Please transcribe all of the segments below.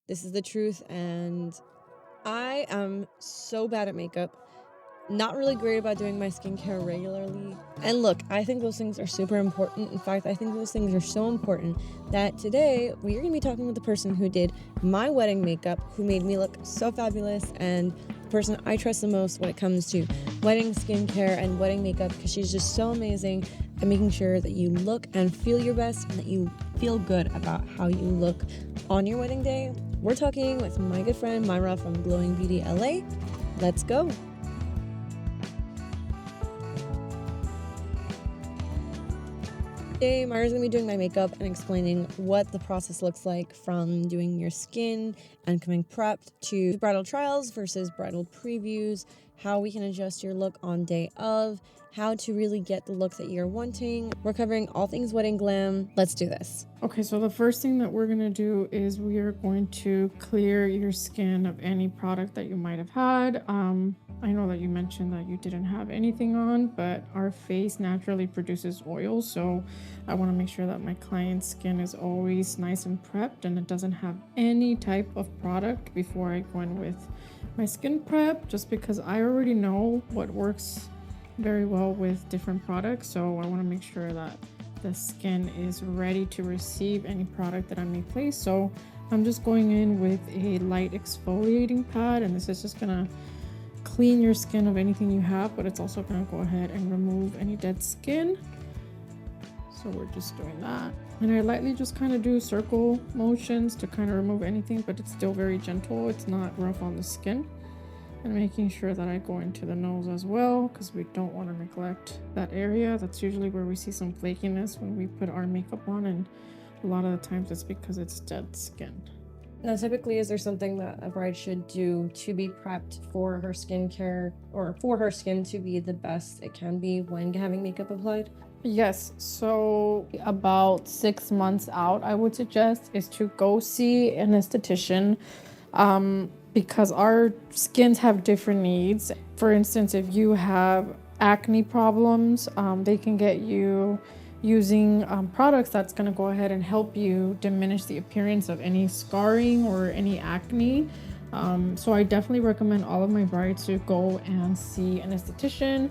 This is the truth, and I am so bad at makeup. Not really great about doing my skincare regularly. And look, I think those things are super important. In fact, I think those things are so important that today we are going to be talking with the person who did my wedding makeup, who made me look so fabulous, and the person I trust the most when it comes to wedding skincare and wedding makeup, because she's just so amazing at making sure that you look and feel your best and that you feel good about how you look on your wedding day. We're talking with my good friend Mayra from Glowing Beauty LA. Let's go. Today, Mayra's going to be doing my makeup and explaining what the process looks like from doing your skin and coming prepped to bridal trials versus bridal previews, how we can adjust your look on day of, how to really get the look that you're wanting. We're covering all things wedding glam. Let's do this. Okay, so the first thing that we're going to do is we are going to clear your skin of any product that you might have had. I know that you mentioned that you didn't have anything on, but our face naturally produces oil, so I want to make sure that my client's skin is always nice and prepped and it doesn't have any type of product before I go in with my skin prep, just because I already know what works very well with different products. So I want to make sure that the skin is ready to receive any product that I may place. So I'm just going in with a light exfoliating pad, and this is just gonna clean your skin of anything you have, but it's also gonna go ahead and remove any dead skin. So we're just doing that, and I lightly just kind of do circle motions to kind of remove anything, but it's still very gentle. It's not rough on the skin. And making sure that I go into the nose as well, because we don't want to neglect that area. That's usually where we see some flakiness when we put our makeup on, and a lot of the times it's because it's dead skin. Now, typically, is there something that a bride should do to be prepped for her skincare, or for her skin to be the best it can be when having makeup applied? Yes, so about 6 months out, I would suggest is to go see an esthetician, because our skins have different needs. For instance, if you have acne problems, they can get you using products that's going to go ahead and help you diminish the appearance of any scarring or any acne. So I definitely recommend all of my brides to go and see an esthetician.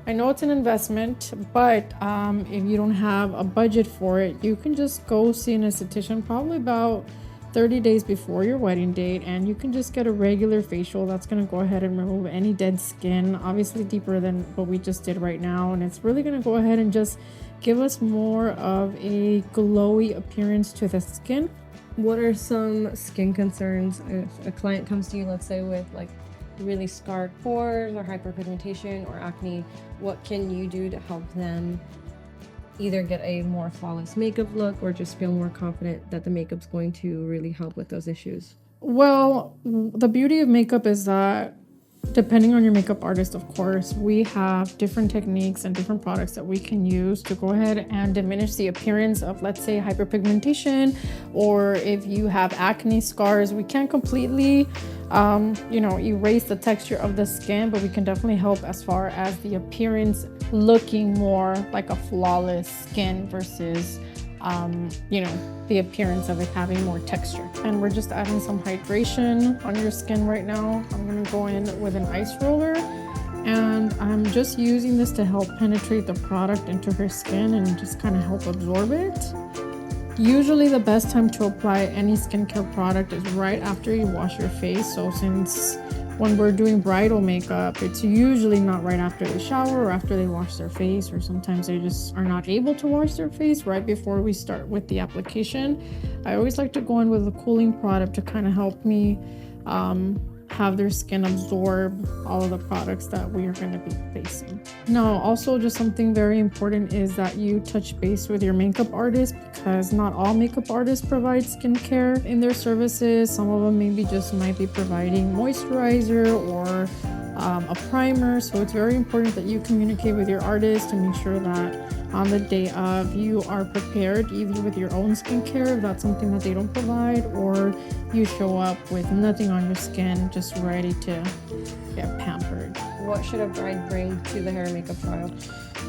I know it's an investment, but if you don't have a budget for it, you can just go see an esthetician probably about 30 days before your wedding date, and you can just get a regular facial that's going to go ahead and remove any dead skin, obviously deeper than what we just did right now, and it's really going to go ahead and just give us more of a glowy appearance to the skin. What are some skin concerns if a client comes to you, let's say, with like really scarred pores or hyperpigmentation or acne? What can you do to help them either get a more flawless makeup look or just feel more confident that the makeup's going to really help with those issues? Well, the beauty of makeup is that depending on your makeup artist, of course, we have different techniques and different products that we can use to go ahead and diminish the appearance of, let's say, hyperpigmentation, or if you have acne scars. We can't completely erase the texture of the skin, but we can definitely help as far as the appearance looking more like a flawless skin versus the appearance of it having more texture. And we're just adding some hydration on your skin right now. I'm gonna go in with an ice roller, and I'm just using this to help penetrate the product into her skin and just kind of help absorb it. Usually the best time to apply any skincare product is right after you wash your face. So since when we're doing bridal makeup, it's usually not right after they shower or after they wash their face, or sometimes they just are not able to wash their face right before we start with the application. I always like to go in with a cooling product to kind of help me have their skin absorb all of the products that we are going to be placing. Now, also just something very important is that you touch base with your makeup artist, because not all makeup artists provide skincare in their services. Some of them maybe just might be providing moisturizer or a primer. So it's very important that you communicate with your artist to make sure that on the day of you are prepared either with your own skincare if that's something that they don't provide, or you show up with nothing on your skin, just ready to get pampered. What should a bride bring to the hair and makeup trial?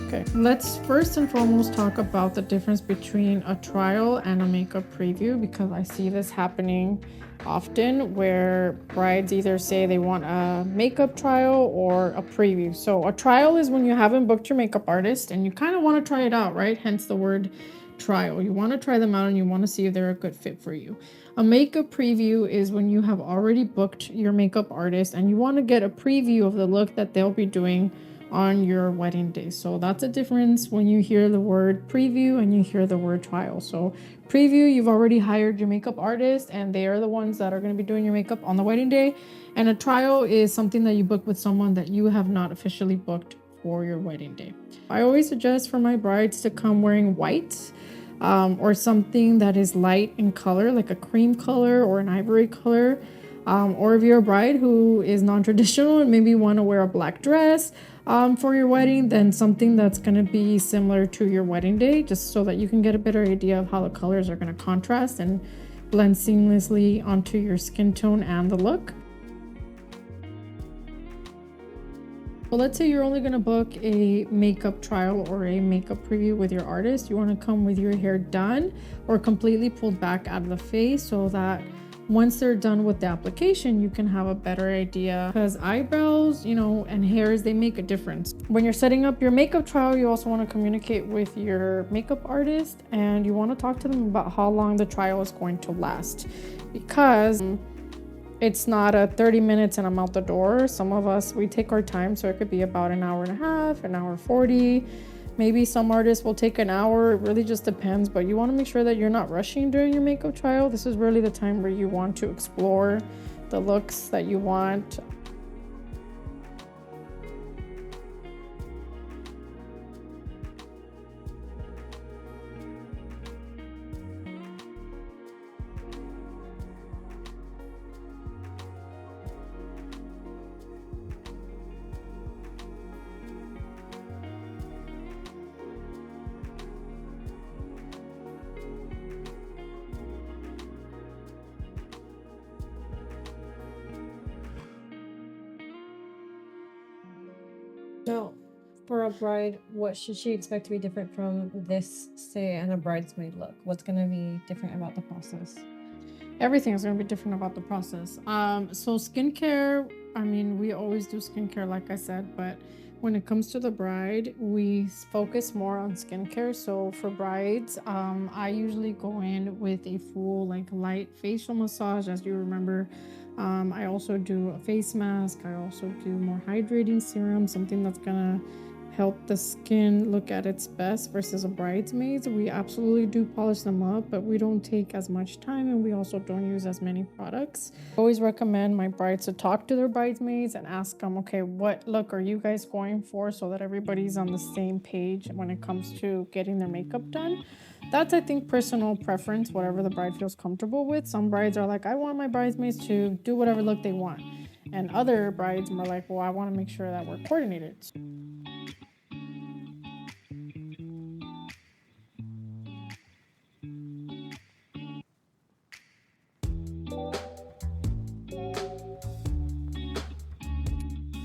Okay, let's first and foremost talk about the difference between a trial and a makeup preview, because I see this happening often where brides either say they want a makeup trial or a preview. So a trial is when you haven't booked your makeup artist and you kind of want to try it out, right? Hence the word trial. You want to try them out and you want to see if they're a good fit for you. A makeup preview is when you have already booked your makeup artist and you want to get a preview of the look that they'll be doing on your wedding day. So that's a difference when you hear the word preview and you hear the word trial. So preview, you've already hired your makeup artist and they are the ones that are going to be doing your makeup on the wedding day. And a trial is something that you book with someone that you have not officially booked for your wedding day. I always suggest for my brides to come wearing white, or something that is light in color, like a cream color or an ivory color. Or if you're a bride who is non-traditional and maybe want to wear a black dress for your wedding, then something that's going to be similar to your wedding day, just so that you can get a better idea of how the colors are going to contrast and blend seamlessly onto your skin tone and the look. So let's say you're only going to book a makeup trial or a makeup preview with your artist. You want to come with your hair done or completely pulled back out of the face, so that once they're done with the application, you can have a better idea, because eyebrows, and hairs, they make a difference. When you're setting up your makeup trial, you also want to communicate with your makeup artist and you want to talk to them about how long the trial is going to last, because it's not a 30 minutes and I'm out the door. Some of us, we take our time, so it could be about an hour and a half, an hour 40. Maybe some artists will take an hour. It really just depends, but you want to make sure that you're not rushing during your makeup trial. This is really the time where you want to explore the looks that you want. So, for a bride, what should she expect to be different from this, say, and a bridesmaid look? What's going to be different about the process? Everything is going to be different about the process. So skincare, we always do skincare, like I said, but when it comes to the bride, we focus more on skincare. So for brides, I usually go in with a full light facial massage, as you remember. I also do a face mask. I also do more hydrating serum, something that's gonna help the skin look at its best versus a bridesmaid's. We absolutely do polish them up, but we don't take as much time and we also don't use as many products. I always recommend my brides to talk to their bridesmaids and ask them, okay, what look are you guys going for, so that everybody's on the same page when it comes to getting their makeup done. That's, I think, personal preference, whatever the bride feels comfortable with. Some brides are like, I want my bridesmaids to do whatever look they want. And other brides are like, well, I want to make sure that we're coordinated.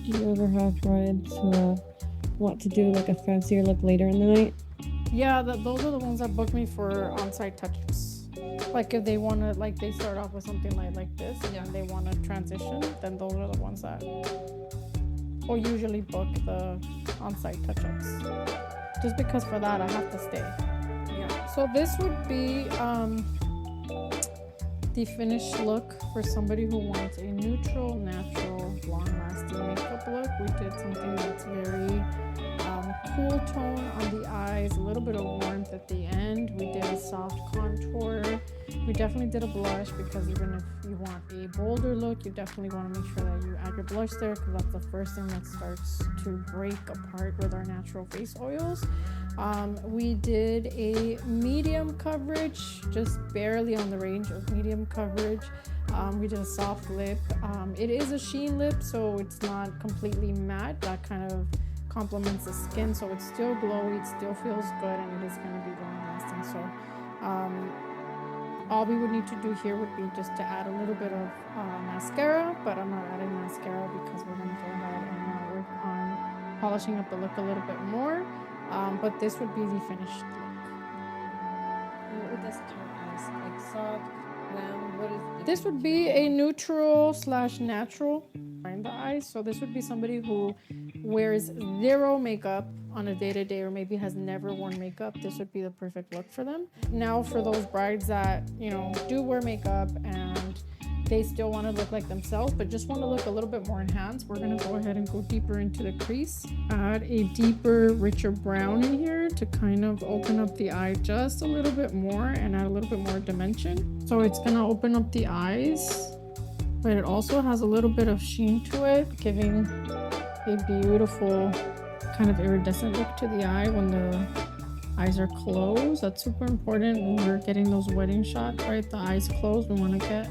Do you ever have brides who want to do a fancier look later in the night? Yeah, those are the ones that book me for on-site touch-ups. Like if they want to, they start off with something like this, and then they want to transition, then those are the ones that will usually book the on-site touch-ups. Just because for that, I have to stay. Yeah. So this would be the finished look for somebody who wants a neutral, natural, long-lasting makeup look. We did something that's very cool tone on the eyes, a little bit of warmth at the end. We did a soft contour. We definitely did a blush, because even if you want a bolder look, you definitely want to make sure that you add your blush there, because that's the first thing that starts to break apart with our natural face oils. We did a medium coverage, just barely on the range of medium coverage. We did a soft lip. It is a sheen lip, so it's not completely matte. That kind of complements the skin, so it's still glowy, it still feels good, and it is going to be long lasting. So all we would need to do here would be just to add a little bit of mascara, but I'm not adding mascara because we're going to go ahead and work on polishing up the look a little bit more. But this would be the finished look. And what would this count as? Like soft, glam? What is like, This would be a neutral / natural behind the eyes. So this would be somebody who wears zero makeup on a day-to-day, or maybe has never worn makeup. This would be the perfect look for them. Now for those brides that, you know, do wear makeup and they still want to look like themselves but just want to look a little bit more enhanced, we're going to go ahead and go deeper into the crease, add a deeper, richer brown in here to kind of open up the eye just a little bit more and add a little bit more dimension. So it's going to open up the eyes, but it also has a little bit of sheen to it, giving a beautiful kind of iridescent look to the eye when the eyes are closed. That's super important when we're getting those wedding shots, right? The eyes closed, we want to get